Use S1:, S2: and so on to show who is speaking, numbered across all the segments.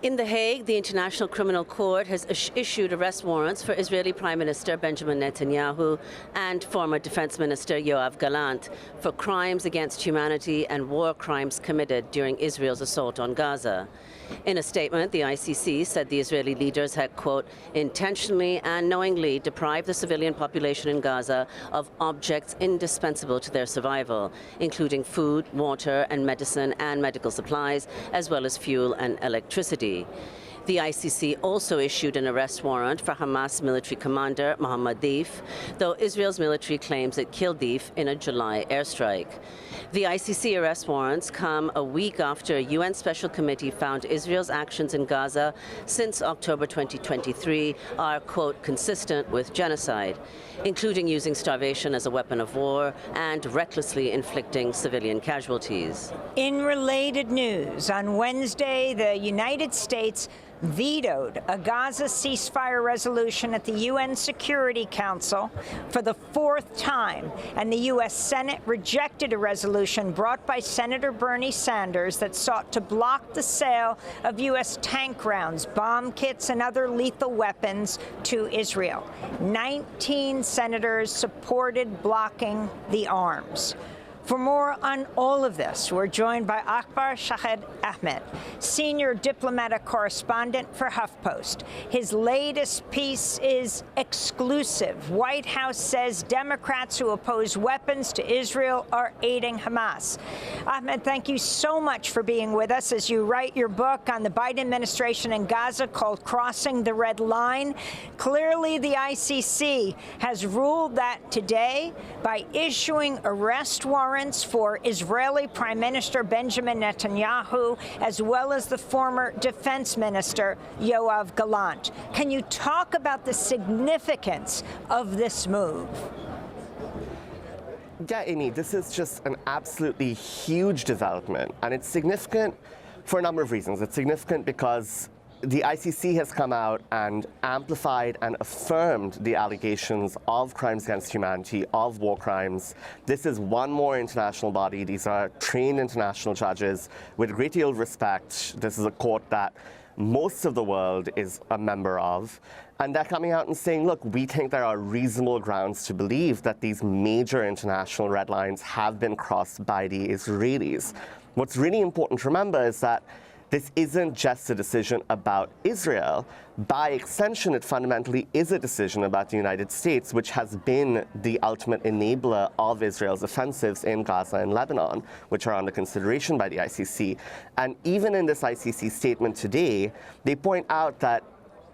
S1: In The Hague, the International Criminal Court has issued arrest warrants for Israeli Prime Minister Benjamin Netanyahu and former Defense Minister Yoav Gallant for crimes against humanity and war crimes committed during Israel's assault on Gaza. In a statement, the ICC said the Israeli leaders had, quote, intentionally and knowingly deprived the civilian population in Gaza of objects indispensable to their survival, including food, water and medicine and medical supplies, as well as fuel and electricity. The ICC also issued an arrest warrant for Hamas military commander Mohammed Deif, though Israel's military claims it killed Deif in a July airstrike. The ICC arrest warrants come a week after a UN Special Committee found Israel's actions in Gaza since October 2023 are, quote, consistent with genocide, including using starvation as a weapon of war and recklessly inflicting civilian casualties.
S2: In related news, on Wednesday, the United States vetoed a Gaza ceasefire resolution at the UN Security Council for the fourth time, and the U.S. Senate rejected a resolution brought by Senator Bernie Sanders that sought to block the sale of U.S. tank rounds, bomb kits, and other lethal weapons to Israel. 19 senators supported blocking the arms. For more on all of this, we're joined by Akbar Shahid Ahmed, senior diplomatic correspondent for HuffPost. His latest piece is exclusive. White House says Democrats who oppose weapons to Israel are aiding Hamas. Ahmed, thank you so much for being with us as you write your book on the Biden administration in Gaza called Crossing the Red Line. Clearly, the ICC has ruled that today by issuing arrest warrants for Israeli Prime Minister Benjamin Netanyahu, as well as the former Defense Minister Yoav Gallant. Can you talk about the significance of this move?
S3: Yeah, Amy, this is just an absolutely huge development, and it's significant for a number of reasons. It's significant because the ICC has come out and amplified and affirmed the allegations of crimes against humanity, of war crimes. This is one more international body. These are trained international judges with a great deal of respect. This is a court that most of the world is a member of. And they're coming out and saying, look, we think there are reasonable grounds to believe that these major international red lines have been crossed by the Israelis. What's really important to remember is that this isn't just a decision about Israel. By extension, it fundamentally is a decision about the United States, which has been the ultimate enabler of Israel's offensives in Gaza and Lebanon, which are under consideration by the ICC. And even in this ICC statement today, they point out that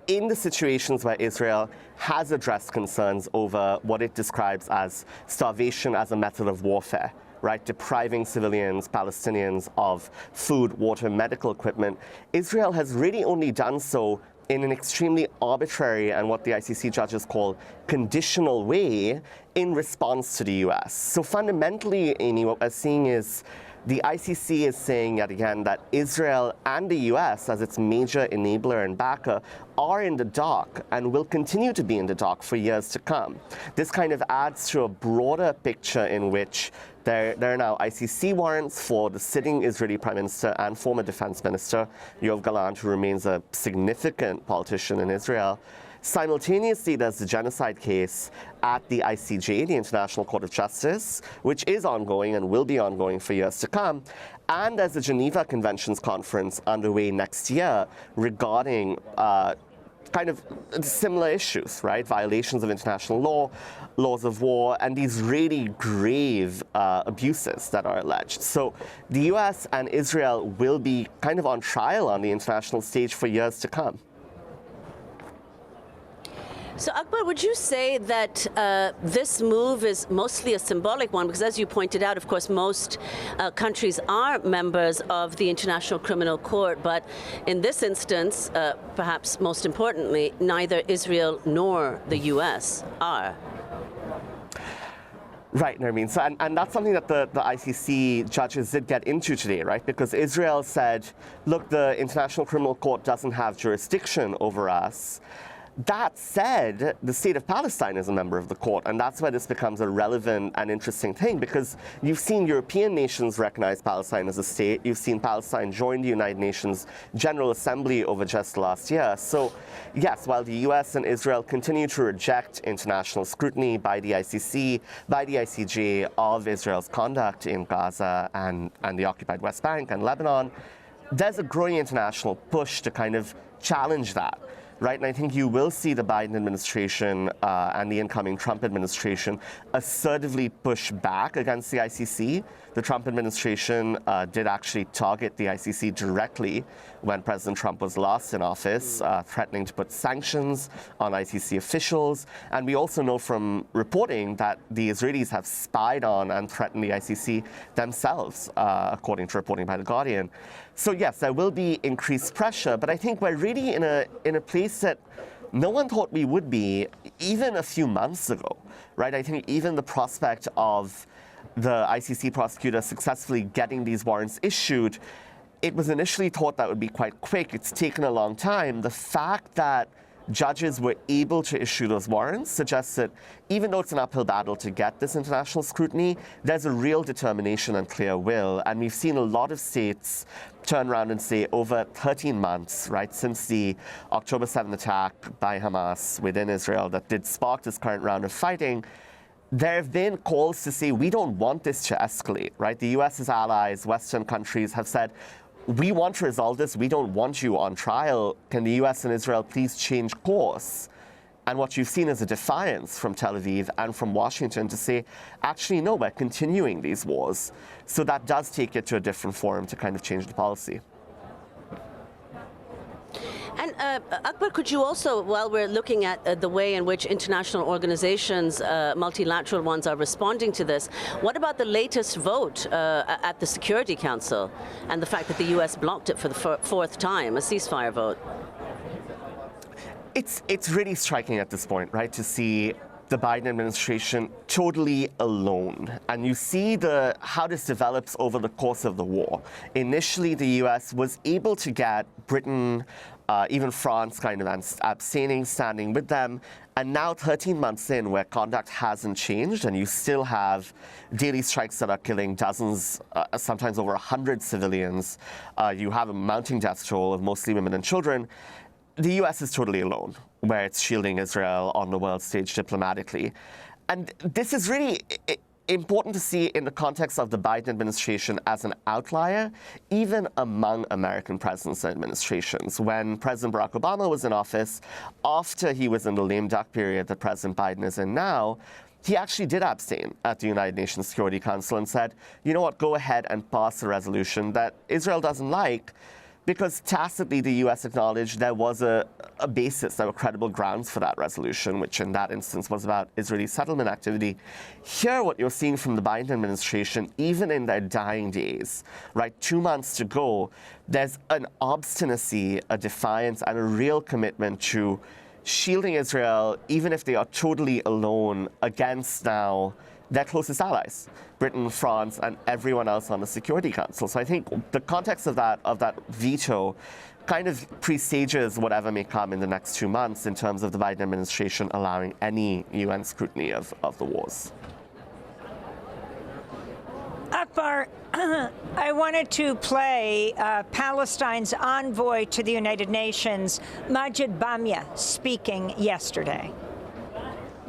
S3: in the situations where Israel has addressed concerns over what it describes as starvation as a method of warfare, right, depriving civilians, Palestinians of food, water, medical equipment, Israel has really only done so in an extremely arbitrary and what the ICC judges call conditional way in response to the US. So fundamentally, Amy, what we're seeing is the ICC is saying yet again that Israel and the US, as its major enabler and backer, are in the dock and will continue to be in the dock for years to come. This kind of adds to a broader picture in which there are now ICC warrants for the sitting Israeli Prime Minister and former Defense Minister Yoav Gallant, who remains a significant politician in Israel. Simultaneously, there's the genocide case at the ICJ, the International Court of Justice, which is ongoing and will be ongoing for years to come. And there's the Geneva Conventions Conference underway next year regarding kind of similar issues, right? Violations of international law, laws of war, and these really grave abuses that are alleged. So the US and Israel will be kind of on trial on the international stage for years to come.
S1: So, Akbar, would you say that this move is mostly a symbolic one? Because as you pointed out, of course, most countries are members of the International Criminal Court, but in this instance, perhaps most importantly, neither Israel nor the US are.
S3: Right, Nermeen. So, and that's something that the ICC judges did get into today, right? Because Israel said, look, the International Criminal Court doesn't have jurisdiction over us. That said, the state of Palestine is a member of the court, and that's where this becomes a relevant and interesting thing, because you've seen European nations recognize Palestine as a state. You've seen Palestine join the United Nations General Assembly over just last year. So, yes, while the US and Israel continue to reject international scrutiny by the ICC, by the ICJ of Israel's conduct in Gaza and the occupied West Bank and Lebanon, there's a growing international push to kind of challenge that. Right, and I think you will see the Biden administration and the incoming Trump administration assertively push back against the ICC. The Trump administration did actually target the ICC directly when President Trump was last in office, threatening to put sanctions on ICC officials. And we also know from reporting that the Israelis have spied on and threatened the ICC themselves, according to reporting by The Guardian. So yes, there will be increased pressure, but I think we're really in a place that no one thought we would be even a few months ago, right? I think even the prospect of the ICC prosecutor successfully getting these warrants issued, it was initially thought that would be quite quick. It's taken a long time. The fact that judges were able to issue those warrants suggests that even though it's an uphill battle to get this international scrutiny, there's a real determination and clear will. And we've seen a lot of states turn around and say over 13 months, right, since the October 7th attack by Hamas within Israel that did spark this current round of fighting, there have been calls to say we don't want this to escalate, right? The US's allies, Western countries have said, we want to resolve this. We don't want you on trial. Can the US and Israel please change course? And what you've seen is a defiance from Tel Aviv and from Washington to say, actually, no, we're continuing these wars. So that does take it to a different forum to kind of change the policy.
S1: And Akbar, could you also, while we're looking at the way in which international organizations, multilateral ones, are responding to this, what about the latest vote at the Security Council and the fact that the US blocked it for the fourth time, a ceasefire vote?
S3: It's really striking at this point, right, to see the Biden administration totally alone. And you see how this develops over the course of the war. Initially, the US was able to get Britain, even France kind of abstaining, standing with them. And now 13 months in, where conduct hasn't changed, and you still have daily strikes that are killing dozens, sometimes over 100 civilians. You have a mounting death toll of mostly women and children. The US is totally alone, where it's shielding Israel on the world stage diplomatically. And this is really important to see in the context of the Biden administration as an outlier, even among American presidents and administrations. When President Barack Obama was in office, after he was in the lame duck period that President Biden is in now, he actually did abstain at the United Nations Security Council and said, you know what, go ahead and pass a resolution that Israel doesn't like, because tacitly the US acknowledged there was a basis, there were credible grounds for that resolution, which in that instance was about Israeli settlement activity. Here, what you're seeing from the Biden administration, even in their dying days, right, 2 months to go, there's an obstinacy, a defiance, and a real commitment to shielding Israel, even if they are totally alone against now their closest allies, Britain, France, and everyone else on the Security Council. So I think the context of that veto kind of presages whatever may come in the next 2 months in terms of the Biden administration allowing any UN scrutiny of the wars.
S2: Akbar, I wanted to play Palestine's envoy to the United Nations, Majid Bamia, speaking yesterday.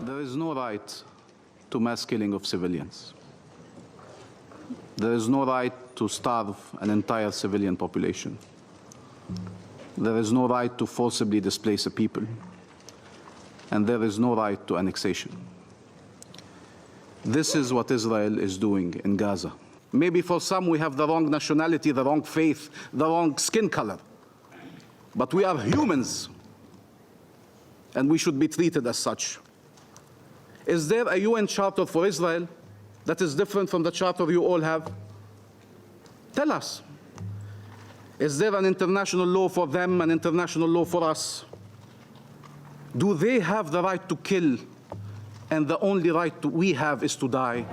S4: There is no right to mass killing of civilians. There is no right to starve an entire civilian population. There is no right to forcibly displace a people. And there is no right to annexation. This is what Israel is doing in Gaza. Maybe for some we have the wrong nationality, the wrong faith, the wrong skin color. But we are humans, and we should be treated as such. Is there a UN charter for Israel that is different from the charter you all have? Tell us. Is there an international law for them, an international law for us? Do they have the right to kill, and the only right we have is to die?